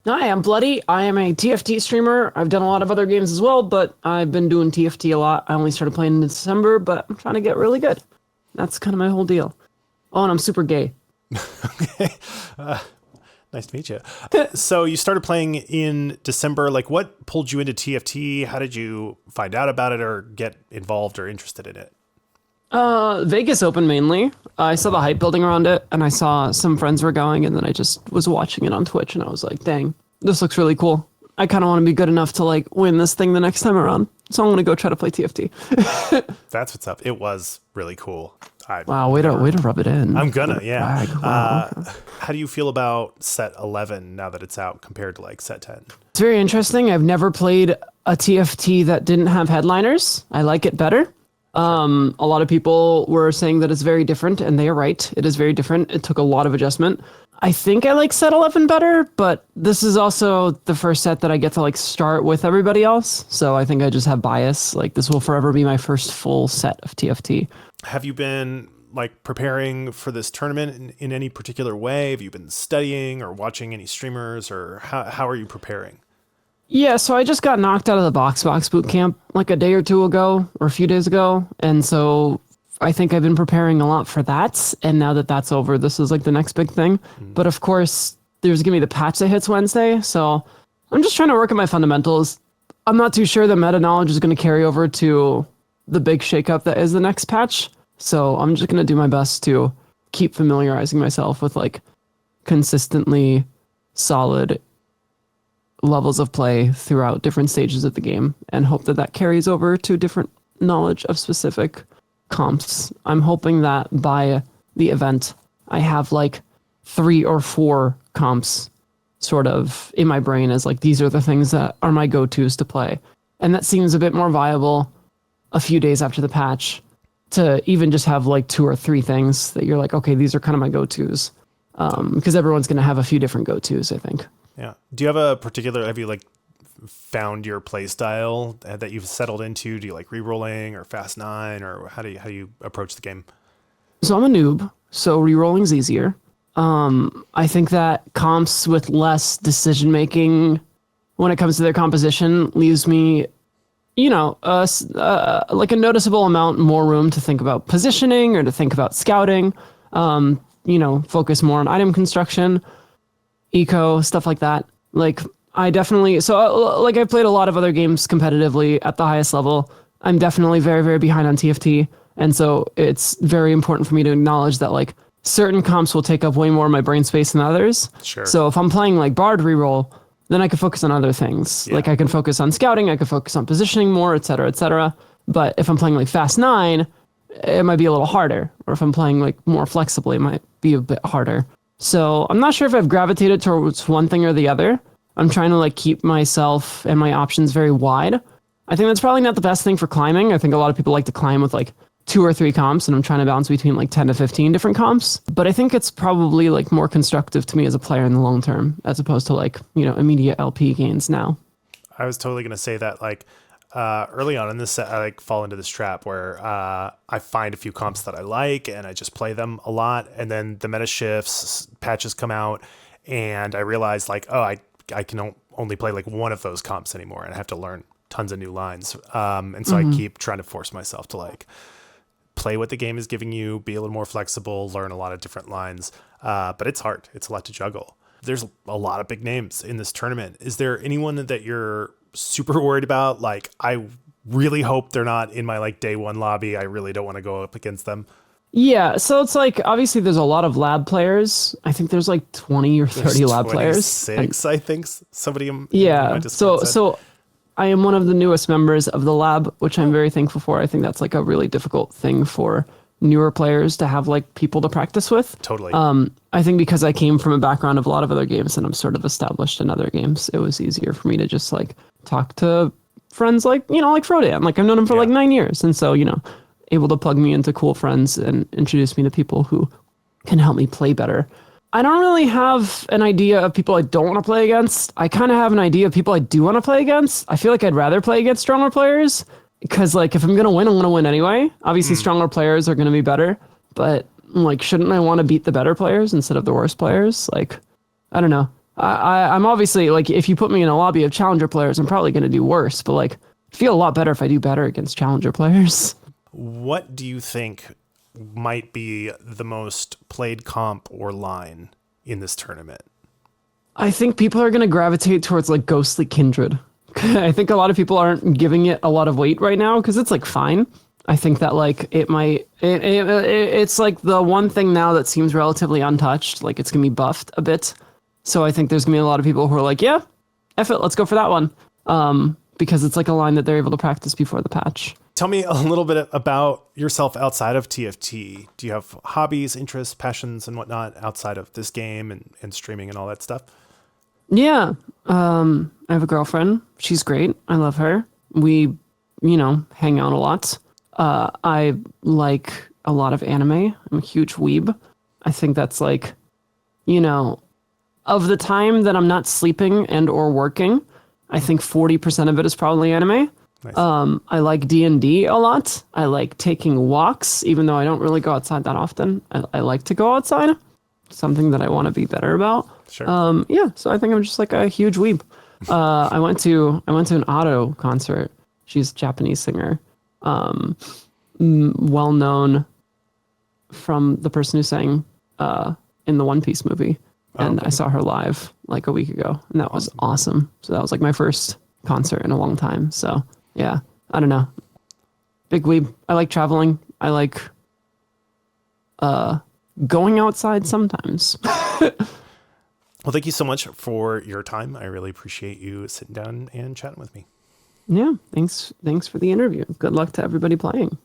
Hi, I'm Bloody. I am a TFT streamer. I've done a lot of other games as well, but I've been doing TFT a lot. I only started playing in December, but I'm trying to get really good. That's kind of my whole deal. Oh, and I'm super gay. Okay. Nice to meet you. So you started playing in December. Like, what pulled you into TFT? How did you find out about it or get involved or interested in it? Vegas Open mainly. I saw the hype building around it, and I saw some friends were going, and then I just was watching it on Twitch, and I was like, dang, this looks really cool. I kind of want to be good enough to like win this thing the next time around. So I'm gonna go try to play TFT. That's what's up. It was really cool. Wow, way to rub it in. I'm gonna, yeah. Wow, okay. How do you feel about set 11 now that it's out compared to like set 10? It's very interesting. I've never played a TFT that didn't have headliners. I like it better. A lot of people were saying that it's very different, and they are right. It is very different. It took a lot of adjustment. I think I like set 11 better, but this is also the first set that I get to like start with everybody else. So I think I just have bias. Like this will forever be my first full set of TFT. Have you been like preparing for this tournament in any particular way? Have you been studying or watching any streamers, or how are you preparing? Yeah, so I just got knocked out of the box boot camp like a day or two ago or a few days ago. And so I think I've been preparing a lot for that. And now that that's over, this is like the next big thing. But of course, there's going to be the patch that hits Wednesday. So I'm just trying to work on my fundamentals. I'm not too sure the meta knowledge is going to carry over to the big shakeup that is the next patch. So I'm just going to do my best to keep familiarizing myself with like consistently solid levels of play throughout different stages of the game and hope that that carries over to different knowledge of specific comps. I'm hoping that by the event, I have like 3 or 4 comps sort of in my brain as like, these are the things that are my go-tos to play. And that seems a bit more viable a few days after the patch to even just have like 2 or 3 things that you're like, okay, these are kind of my go-tos. Because everyone's going to have a few different go-tos, I think. Yeah. Have you like found your play style that you've settled into? Do you like rerolling or fast 9, or how do you approach the game? So I'm a noob, so rerolling's easier. I think that comps with less decision making when it comes to their composition leaves me, like a noticeable amount more room to think about positioning or to think about scouting. Focus more on item construction, eco, stuff like that. Like I definitely, I've played a lot of other games competitively at the highest level. I'm definitely very, very behind on TFT. And so it's very important for me to acknowledge that like certain comps will take up way more of my brain space than others. Sure. So if I'm playing like Bard reroll, then I can focus on other things. Yeah. Like I can focus on scouting, I can focus on positioning more, et cetera, et cetera. But if I'm playing like Fast 9, it might be a little harder. Or if I'm playing like more flexibly, it might be a bit harder. So I'm not sure if I've gravitated towards one thing or the other. I'm trying to like keep myself and my options very wide. I think that's probably not the best thing for climbing. I think a lot of people like to climb with like 2 or 3 comps, and I'm trying to balance between like 10 to 15 different comps. But I think it's probably like more constructive to me as a player in the long term, as opposed to like, immediate LP gains now. I was totally going to say that like early on in this set, I like fall into this trap where I find a few comps that I like and I just play them a lot. And then the meta shifts, patches come out, and I realize like, oh, I can only play like one of those comps anymore, and I have to learn tons of new lines. And so I keep trying to force myself to like play what the game is giving you, be a little more flexible, learn a lot of different lines. But it's hard. It's a lot to juggle. There's a lot of big names in this tournament. Is there anyone that you're super worried about? Like, I really hope they're not in my like day 1 lobby. I really don't want to go up against them. Yeah, so it's like, obviously there's a lot of lab players. I think there's like 20 or 30 lab players. 26, I think somebody in yeah, my Discord said. So I am one of the newest members of the lab, which I'm very thankful for. I think that's like a really difficult thing for newer players to have like people to practice with. Totally. I think because I came from a background of a lot of other games and I'm sort of established in other games, it was easier for me to just like talk to friends like, like Frodan. Like I've known him for like 9 years. And so, able to plug me into cool friends and introduce me to people who can help me play better. I don't really have an idea of people I don't want to play against. I kind of have an idea of people I do want to play against. I feel like I'd rather play against stronger players because like if I'm going to win, I'm going to win anyway. Obviously stronger players are going to be better, but like shouldn't I want to beat the better players instead of the worst players? Like I don't know. I'm obviously like, if you put me in a lobby of challenger players, I'm probably going to do worse. But like, I feel a lot better if I do better against challenger players. What do you think might be the most played comp or line in this tournament? I think people are going to gravitate towards like Ghostly Kindred. I think a lot of people aren't giving it a lot of weight right now because it's like fine. I think that like it's like the one thing now that seems relatively untouched. Like it's gonna be buffed a bit, so I think there's gonna be a lot of people who are like, yeah, F it, let's go for that one. Because it's like a line that they're able to practice before the patch. Tell me a little bit about yourself outside of TFT. Do you have hobbies, interests, passions, and whatnot outside of this game and streaming and all that stuff? Yeah, I have a girlfriend. She's great. I love her. We, hang out a lot. I like a lot of anime. I'm a huge weeb. I think that's like, of the time that I'm not sleeping and or working, I think 40% of it is probably anime. Nice. I like D&D a lot. I like taking walks, even though I don't really go outside that often. I like to go outside. Something that I want to be better about. Sure. Yeah, so I think I'm just like a huge weeb. I went to an Otto concert. She's a Japanese singer. Well known from the person who sang in the One Piece movie. And I saw her live like a week ago, and that was awesome. So that was like my first concert in a long time. So yeah, I don't know. Big weeb. I like traveling. I like going outside sometimes. Well, thank you so much for your time. I really appreciate you sitting down and chatting with me. Yeah, thanks for the interview. Good luck to everybody playing.